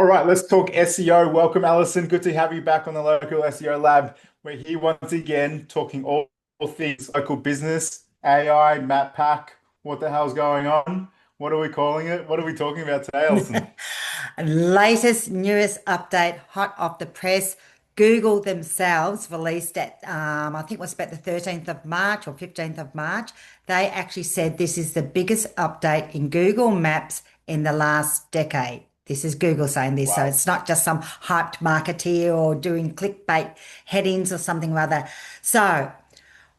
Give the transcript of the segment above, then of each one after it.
All right, let's talk SEO. Welcome, Alison. Good to have you back on the local SEO lab. We're here once again talking all things local business, AI, map pack. What the hell's going on? What are we calling it? What are we talking about today, Alison? Latest, newest update, hot off the press. Google themselves released at, I think it was about the 13th of March or 15th of March. They actually said this is the biggest update in Google Maps in the last decade. This is Google saying this, so Wow. it's not just some hyped marketeer or doing clickbait headings or something or other. So,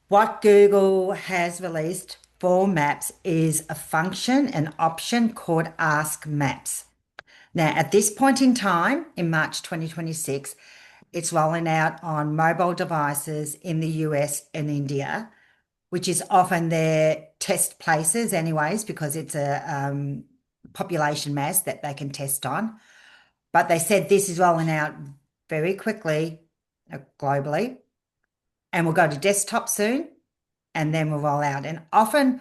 what Google has released for Maps is a function, an option called Ask Maps. Now, at this point in time, in March 2026, it's rolling out on mobile devices in the US and India, which is often their test places, anyways, because it's a population mass that they can test on. But they said this is rolling out very quickly globally, and we'll go to desktop soon, and then we'll roll out. And often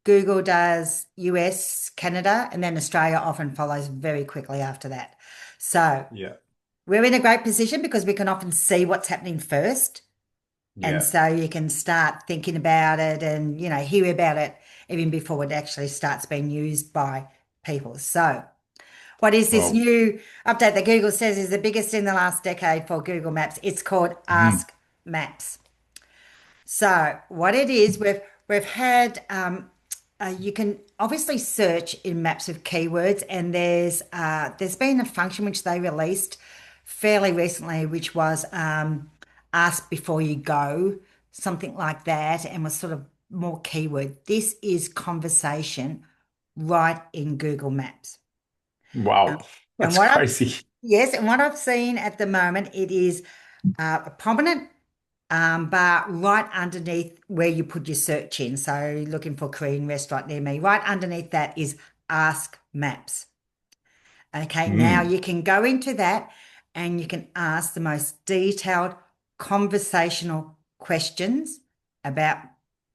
Google does US, Canada, and then Australia often follows very quickly after that. So Yeah. we're in a great position because we can often see what's happening first. And Yeah. so you can start thinking about it and, hear about it even before it actually starts being used by people. So what is this Well, new update that Google says is the biggest in the last decade for Google Maps? It's called mhm. Ask Maps. So what it is, we've had you can obviously search in maps of keywords, and there's been a function which they released fairly recently, which was ask before you go, something like that, and was sort of more keyword. This is conversation right in Google Maps. Wow. Um, and That's what I've crazy. yes, and what I've seen at the moment, it is a prominent bar right underneath where you put your search in. So looking for Korean restaurant near me, right underneath that is Ask Maps. Okay, now Mm. you can go into that and you can ask the most detailed conversational questions about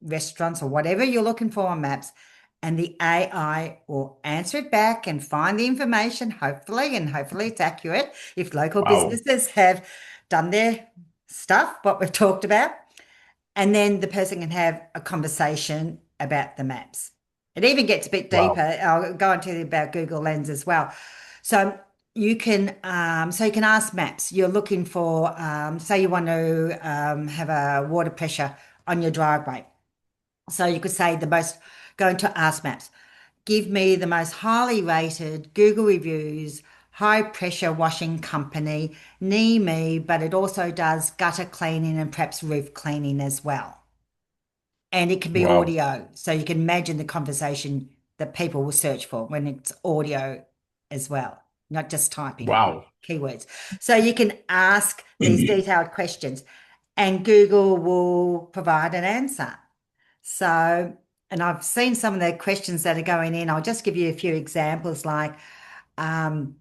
restaurants or whatever you're looking for on maps. And the AI will answer it back and find the information, hopefully, and hopefully it's accurate if local Wow. businesses have done their stuff, what we've talked about. And then the person can have a conversation about the maps. It even gets a bit deeper. Wow. I'll go on to you about Google Lens as well. So you can ask maps. You're looking for, say you want to have a water pressure on your driveway. So you could say going to ask maps. Give me the most highly rated Google reviews, high pressure washing company, near me, but it also does gutter cleaning and perhaps roof cleaning as well. And it can be Wow. audio. So you can imagine the conversation that people will search for when it's audio as well, not just typing Wow. keywords. So you can ask these detailed questions and Google will provide an answer. So, and I've seen some of the questions that are going in. I'll just give you a few examples. Like, um,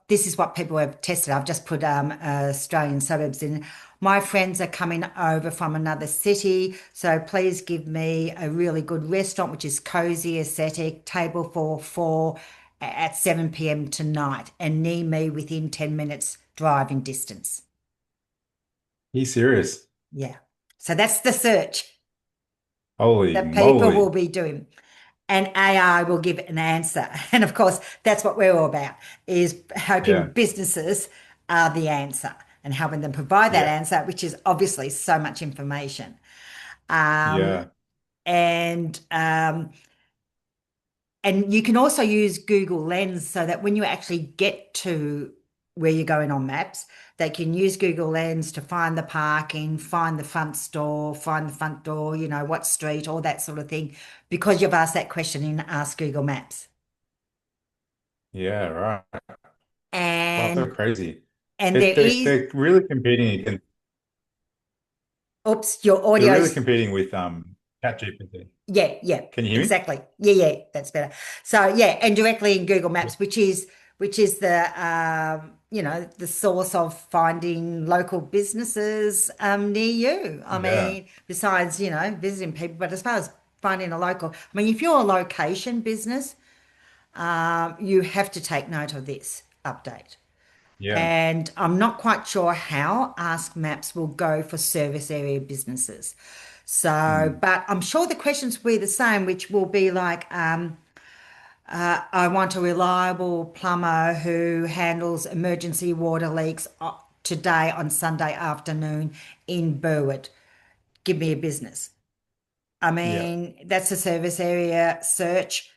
this is what people have tested. I've just put Australian suburbs in. My friends are coming over from another city, so please give me a really good restaurant, which is cozy, aesthetic, table for four at 7 p.m. tonight, and near me within 10 minutes driving distance. He's serious. Yeah. So that's the search Holy that people will moly. be doing. And AI will give an answer. And of course, that's what we're all about, is hoping Yeah. businesses are the answer and helping them provide that Yeah. answer, which is obviously so much information. Um, Yeah. and um, and you can also use Google Lens so that when you actually get to where you're going on maps, they can use Google Lens to find the parking, find the front store, find the front door, what street, all that sort of thing, because you've asked that question in Ask Google Maps. Yeah. Right. Wow, so And crazy. and They're, there they're, is, they're really competing against, oops, your they're really audio's, competing with ChatGPT. yeah, yeah, Can you hear me? exactly. Yeah, yeah, that's better. So yeah, and directly in Google Maps, which is the source of finding local businesses near you. I Yeah. mean, besides, visiting people, but as far as finding a local, I mean, if you're a location business, you have to take note of this update. Yeah. And I'm not quite sure how Ask Maps will go for service area businesses. So, Mm. but I'm sure the questions will be the same, which will be like, I want a reliable plumber who handles emergency water leaks today on Sunday afternoon in Burwood. Give me a business. I Yeah. mean, that's a service area search.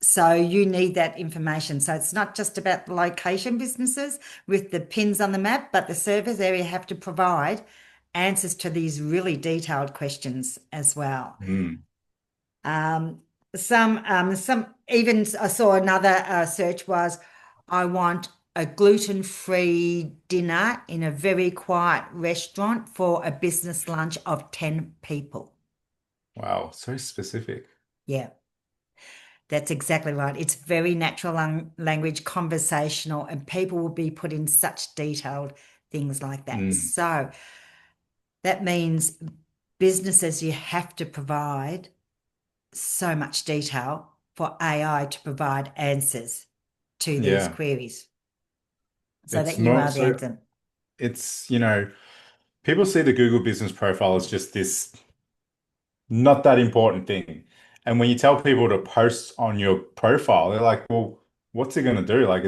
So you need that information. So it's not just about the location businesses with the pins on the map, but the service area have to provide answers to these really detailed questions as well. Mm. Um, some even I saw another search was, I want a gluten-free dinner in a very quiet restaurant for a business lunch of 10 people. Wow. So specific. Yeah. That's exactly right. It's very natural language, conversational, and people will be put in such detailed things like that. Mm. So that means businesses, you have to provide so much detail for AI to provide answers to these Yeah. queries so It's that you more are the so answer. it's, people see the Google business profile as just this not that important thing. And when you tell people to post on your profile, they're like, well, what's it going to do? Like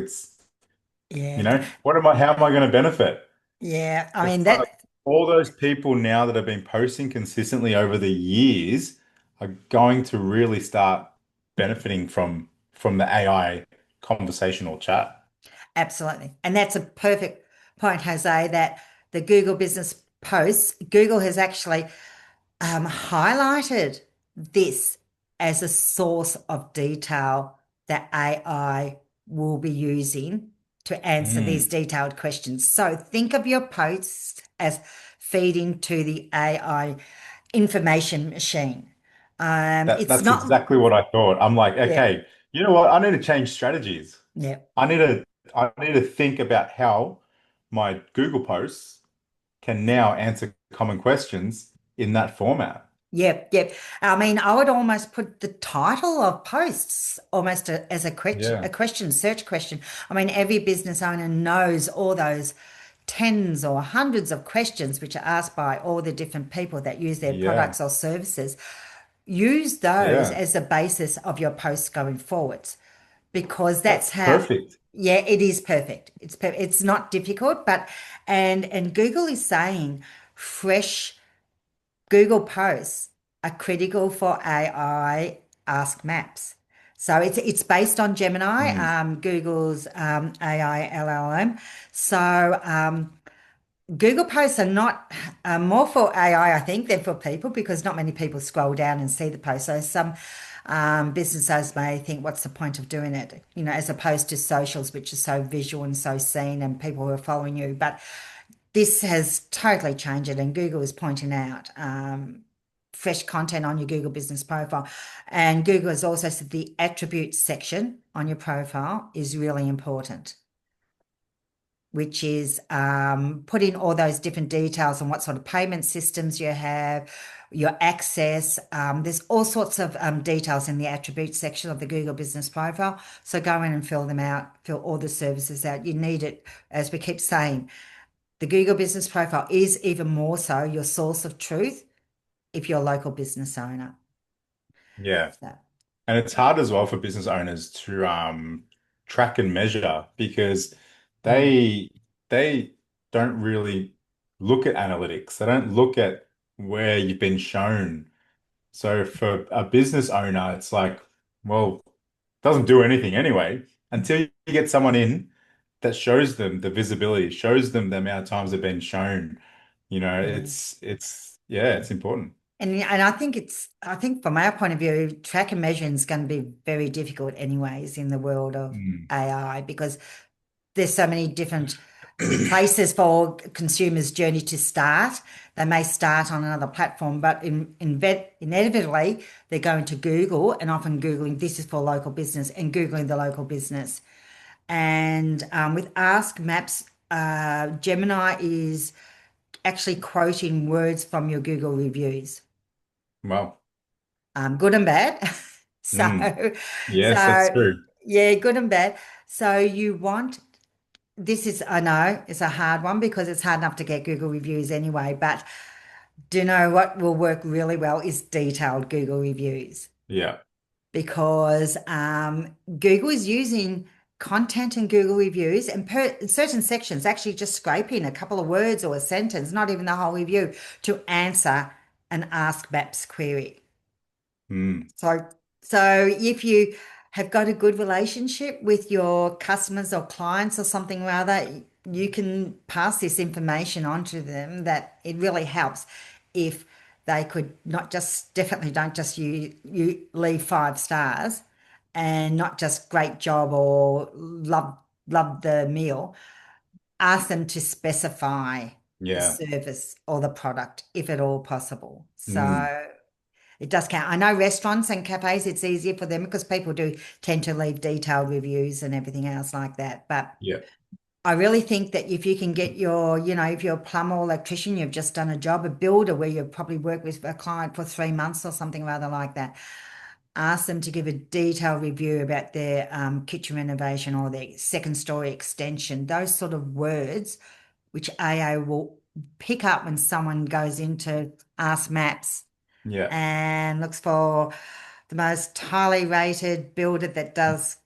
Yeah. how am I going to benefit? Yeah. I It's mean, like that, all those people now that have been posting consistently over the years are going to really start benefiting from the AI conversational chat. absolutely. And that's a perfect point, Jose, that the Google business posts, Google has actually highlighted this as a source of detail that AI will be using to answer these Mm. detailed questions. So think of your posts as feeding to the AI information machine. It's That's not, exactly what I thought. I'm like, yeah, okay, you know what? I need to change strategies. yeah. I need to think about how my Google posts can now answer common questions in that format. Yep, yep. I mean, I would almost put the title of posts almost as a Yeah. question, search question. I mean, every business owner knows all those tens or hundreds of questions which are asked by all the different people that use their Yeah. products or services. Use those Yeah. as the basis of your posts going forwards, because That's that's how, perfect. yeah, it is perfect. It's not difficult, but and Google is saying fresh Google posts are critical for AI Ask Maps. So it's based on Gemini, Mm. Google's AI LLM. So Google posts are not more for AI, I think, than for people, because not many people scroll down and see the post. So some businesses may think, what's the point of doing it? As opposed to socials, which are so visual and so seen, and people who are following you. But this has totally changed it, and Google is pointing out fresh content on your Google business profile. And Google has also said the attributes section on your profile is really important, which is putting all those different details on what sort of payment systems you have, your access. There's all sorts of details in the attributes section of the Google business profile. So go in and fill them out, fill all the services out. You need it, as we keep saying. The Google business profile is even more so your source of truth if you're a local business owner. Yeah. So, And it's hard as well for business owners to track and measure because mm, they they don't really look at analytics. They don't look at where you've been shown. So for a business owner, it's like, well, doesn't do anything anyway until you get someone in that shows them the visibility, shows them the amount of times they've been shown. yeah. It's important. And I think from our point of view, track and measuring is going to be very difficult anyways in the world of Mm. AI, because there's so many different places for consumers' journey to start. They may start on another platform, but inevitably they're going to Google, and often Googling this is for local business and Googling the local business. And with Ask Maps, Gemini is actually quoting words from your Google reviews, Well, good and bad. So, mm. Yes, that's so true. yeah, good and bad. So you want this is I know it's a hard one because it's hard enough to get Google reviews anyway, but do you know what will work really well is detailed Google reviews Yeah. because Google is using content in Google reviews and per certain sections actually just scraping a couple of words or a sentence, not even the whole review, to answer an Ask Maps query. Mm. So, so if you have got a good relationship with your customers or clients or something rather, you can pass this information on to them that it really helps if they could not just definitely don't just you leave 5 stars and not just great job or love the meal. Ask them to specify the Yeah. service or the product if at all possible. Mm. So it does count. I know restaurants and cafes, it's easier for them because people do tend to leave detailed reviews and everything else like that. But Yeah. I really think that if you can get your, if you're a plumber or electrician, you've just done a job, a builder where you've probably worked with a client for 3 months or something rather like that, ask them to give a detailed review about their kitchen renovation or their second story extension, those sort of words, which AA will pick up when someone goes into Ask Maps Yeah. and looks for the most highly rated builder that does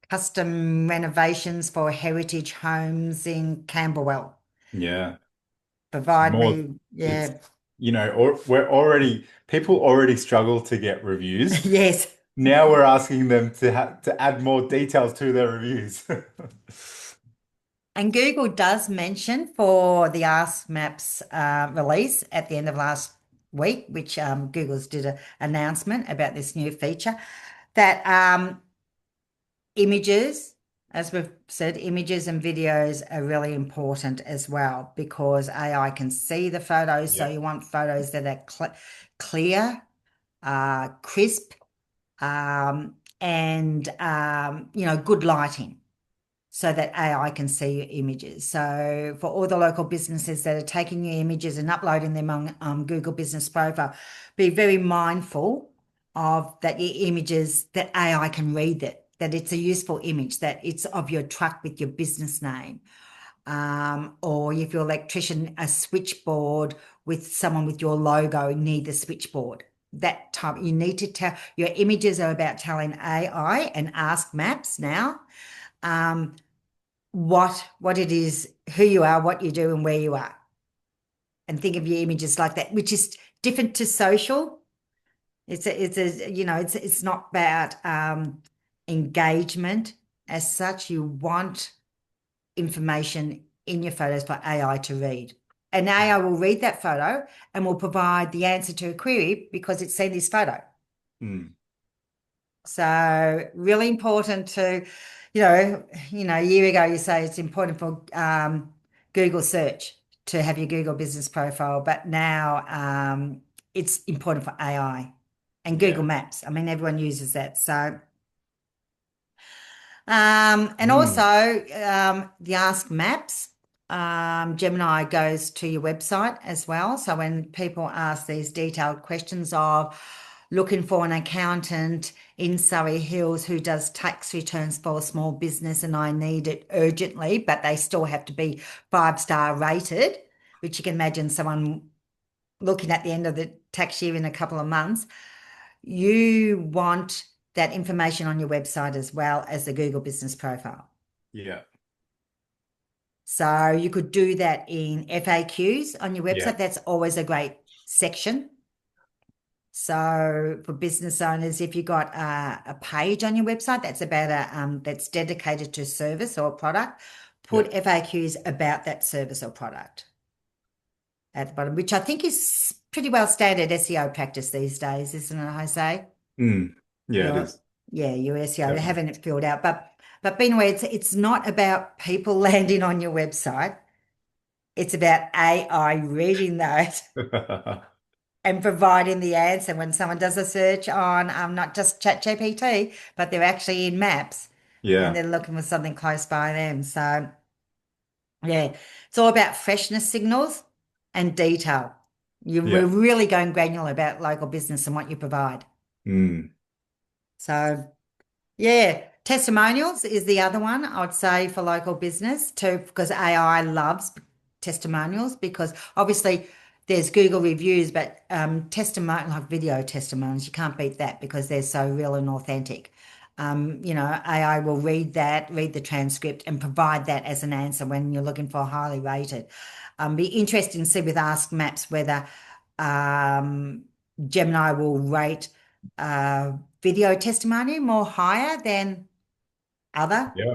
custom renovations for heritage homes in Camberwell. Yeah. It's Provide more, me, it's, yeah, or we're already, people already struggle to get reviews. yes. Now we're asking them to add more details to their reviews. And Google does mention for the Ask Maps release at the end of last week, which Google's did an announcement about this new feature, that images, as we've said, images and videos are really important as well because AI can see the photos. So Yeah. you want photos that are clear, crisp, and good lighting so that AI can see your images. So for all the local businesses that are taking your images and uploading them on Google Business Profile, be very mindful of that your images, that AI can read that it's a useful image, that it's of your truck with your business name. Or if you're an electrician, a switchboard with someone with your logo near the switchboard. That type, you need to tell your images are about telling AI and Ask Maps now what it is, who you are, what you do, and where you are. And think of your images like that, which is different to social. It's not about engagement as such. You want information in your photos for AI to read. And AI will read that photo and will provide the answer to a query because it's seen this photo. Mm. So really important to, a year ago you say it's important for Google search to have your Google business profile, but now it's important for AI and Yeah. Google Maps. I mean, everyone uses that. So, and also Mm. the Ask Maps, Gemini goes to your website as well. So when people ask these detailed questions of looking for an accountant in Surrey Hills who does tax returns for a small business and I need it urgently, but they still have to be 5-star rated, which you can imagine someone looking at the end of the tax year in a couple of months, you want that information on your website as well as the Google business profile. Yeah. So you could do that in FAQs on your Yeah. website. That's always a great section. So for business owners, if you've got a page on your website that's about that's dedicated to service or product, Yeah. put FAQs about that service or product at the bottom, which I think is pretty well standard SEO practice these days, isn't it, Jose? Mm. Yeah, it Your is. your SEO, Definitely. having it filled out. But anyway, it's not about people landing on your website. It's about AI reading those and providing the answer when someone does a search on not just ChatGPT, but they're actually in Maps and Yeah. they're looking for something close by them. So yeah, it's all about freshness signals and detail. We're Yeah. really going granular about local business and what you provide. Mm. So yeah. Testimonials is the other one I would say for local business too, because AI loves testimonials because obviously there's Google reviews, but testimonial like video testimonials, you can't beat that because they're so real and authentic. AI will read that, read the transcript, and provide that as an answer when you're looking for highly rated. Be interesting to see with Ask Maps whether um, Gemini will rate video testimony more higher than other Yeah,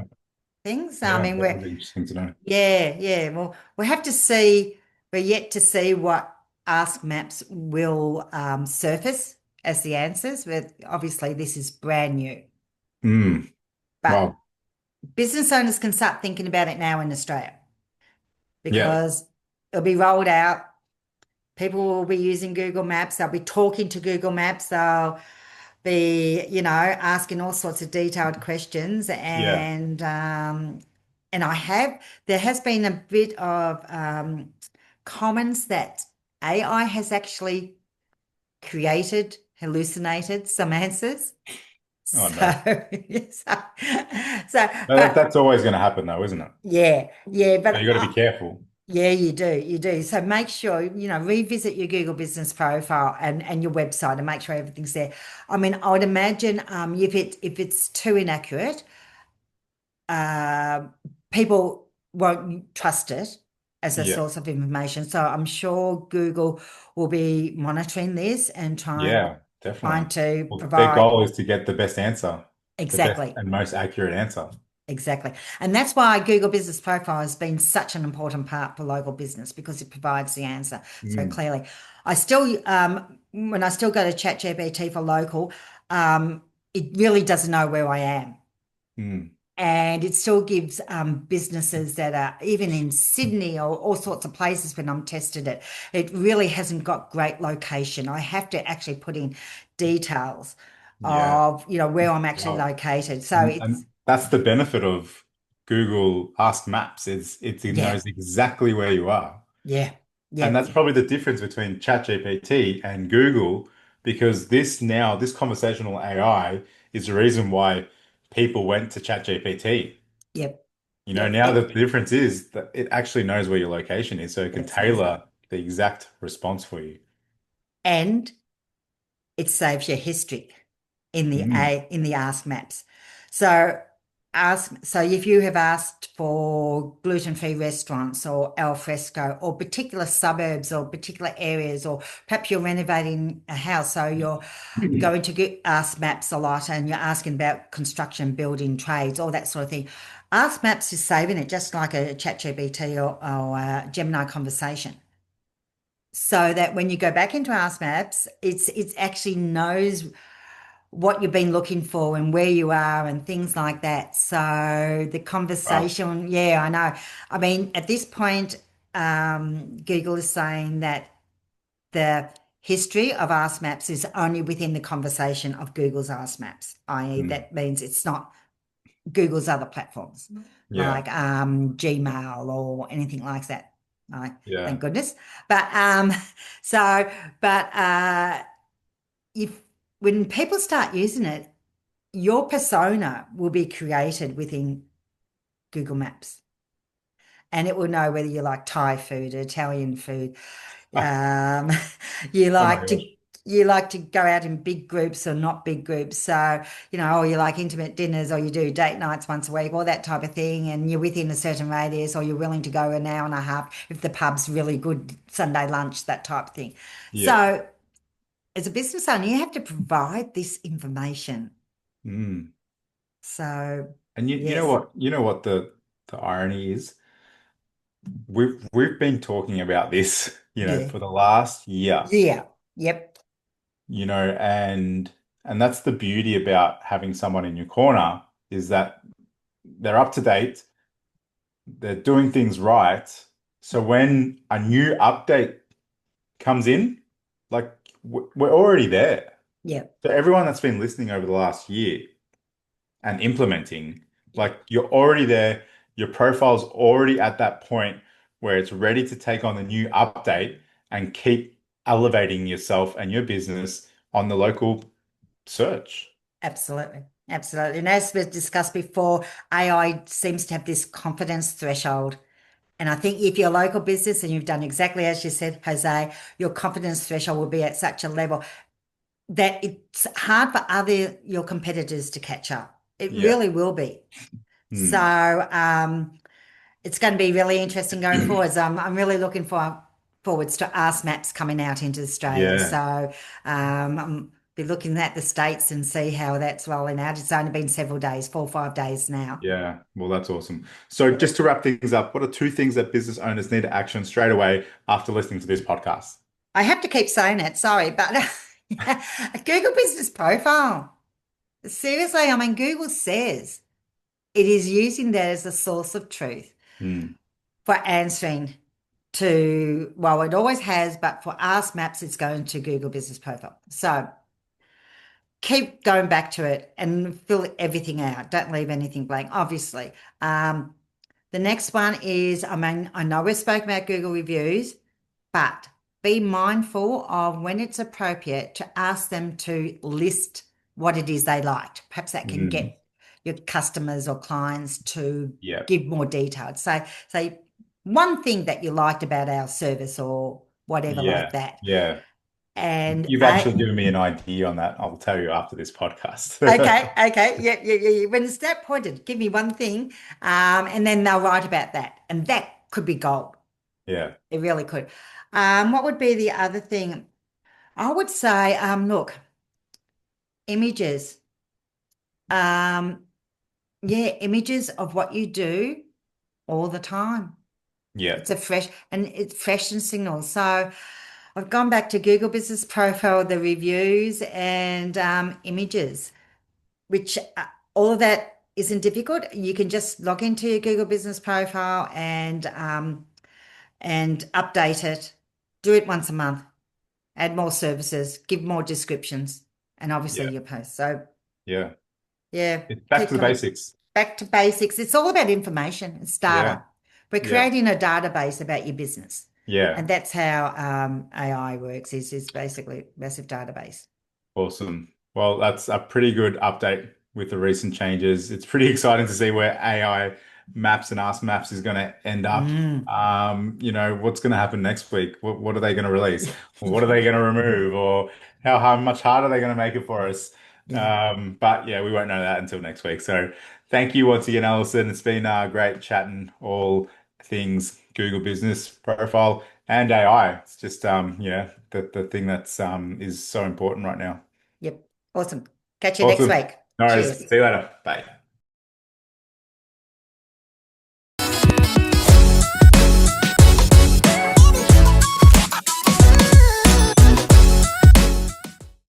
things. I yeah, mean, that would be interesting to know. yeah, yeah. Well, we'll have to see. We're yet to see what Ask Maps will surface as the answers. But obviously, this is brand new. Mm, But well, business owners can start thinking about it now in Australia yeah, because it'll be rolled out. People will be using Google Maps. They'll be talking to Google Maps. They'll be, asking all sorts of detailed questions. yeah. And there has been a bit of comments that AI has actually created, hallucinated some answers. Oh So, no. so, so, but That's always going to happen though, isn't it? yeah, yeah, So but you got to be careful. yeah, you do. So make sure, revisit your Google business profile and your website and make sure everything's there. I mean, I would imagine if it's too inaccurate, uh, people won't trust it as a Yeah, source of information. So I'm sure Google will be monitoring this and yeah, trying definitely. to Well, their provide goal is to get the best answer, the best exactly. and most accurate answer. Exactly. And that's why Google Business Profile has been such an important part for local business because it provides the answer so Mm, clearly. When I still go to ChatGPT for local, it really doesn't know where I am. mm. And it still gives businesses that are even in Sydney or all sorts of places when I'm tested it, it really hasn't got great location. I have to actually put in details Yeah. of, where I'm actually Wow. located. So And that's the benefit of Google Ask Maps is it yeah, knows exactly where you are. yeah, And yeah. that's probably the difference between ChatGPT and Google, because this conversational AI is the reason why people went to ChatGPT. Yep. Now Yep. the difference is that it actually knows where your location is, so it can That's it. tailor the exact response for you. And it saves your history Mm. in the Ask Maps. So so if you have asked for gluten-free restaurants or al fresco or particular suburbs or particular areas, or perhaps you're renovating a house, so you're going to Ask Maps a lot and you're asking about construction, building, trades, all that sort of thing. Ask Maps is saving it just like a ChatGPT or a Gemini conversation. So that when you go back into Ask Maps, it's actually knows what you've been looking for and where you are and things like that. So the Wow. conversation, yeah, I know. I mean, at this point, Google is saying that the history of Ask Maps is only within the conversation of Google's Ask Maps, i.e., Mm. that means it's not Google's other platforms Yeah. like Gmail or anything like that. Like, Yeah. thank goodness. But so, but if when people start using it, your persona will be created within Google Maps, and it will know whether you like Thai food, Italian food, Ah, um, you oh my like to gosh. you like to go out in big groups or not big groups. So, or you like intimate dinners or you do date nights once a week, all that type of thing, and you're within a certain radius or you're willing to go an hour and a half if the pub's really good Sunday lunch, that type of thing. Yeah. So, as a business owner, you have to provide this information. Mm. So, And you know yes, what? You know what the irony is? We've been talking about this, yeah, for the last year, yeah, yep, and that's the beauty about having someone in your corner is that they're up to date, they're doing things right. So when a new update comes in, like we're already there. yep, So everyone that's been listening over the last year and implementing, yep, like you're already there. Your profile's already at that point where it's ready to take on the new update and keep elevating yourself and your business on the local search. absolutely. Absolutely. And as we've discussed before, AI seems to have this confidence threshold. And I think if you're a local business and you've done exactly as you said, Jose, your confidence threshold will be at such a level that it's hard for other your competitors to catch up. It Yeah. really will be. Hmm. So it's going to be really interesting going forwards. I'm really looking forwards to Ask Maps coming out into Australia. Yeah. So I'm be looking at the States and see how that's rolling out. It's only been several days, 4 or 5 days now. Yeah. Well, that's awesome. So just to wrap things up, what are two things that business owners need to action straight away after listening to this podcast? I have to keep saying it, sorry, but yeah, a Google Business Profile. Seriously, I mean, Google says it is using that as a source of truth Hmm. for answering to, well, it always has, but for Ask Maps, it's going to Google Business Profile. So keep going back to it and fill everything out. Don't leave anything blank, obviously. Um, the next one is, I mean, I know we've spoken about Google reviews, but be mindful of when it's appropriate to ask them to list what it is they liked. Perhaps that can Hmm. get your customers or clients to Yeah. give more details. So, say one thing that you liked about our service or whatever like Yeah. that. Yeah. And You've actually given me an idea on that. I'll tell you after this podcast. okay, okay, yeah, yeah, yeah, yeah. When it's that pointed, give me one thing, and then they'll write about that, and that could be gold. Yeah. It really could. What would be the other thing? I would say, look, images. Um, yeah, images of what you do all the time. Yeah. It's a fresh and it's fresh and signal. So I've gone back to Google Business Profile, the reviews and images, which all of that isn't difficult. You can just log into your Google Business Profile and update it. Do it once a month. Add more services, give more descriptions, and obviously Yeah. your posts. So Yeah. yeah, It's back keep to the going. basics. Back to basics. It's all about information. It's Yeah. data. We're Yeah. creating a database about your business. Yeah. And that's how AI works, is basically a massive database. Awesome. Well, that's a pretty good update with the recent changes. It's pretty exciting to see where AI maps and Ask Maps is going to end up. Mm. What's going to happen next week? What are they going to release? What are they going to remove? Or how much harder are they going to make it for us? Yeah. But yeah, we won't know that until next week. So thank you once again, Alison. It's been great chatting all things Google Business Profile and AI. It's just the thing that's is so important right now. Yep. Awesome. Catch you next Awesome. week. No worries. Cheers. See you later. Bye.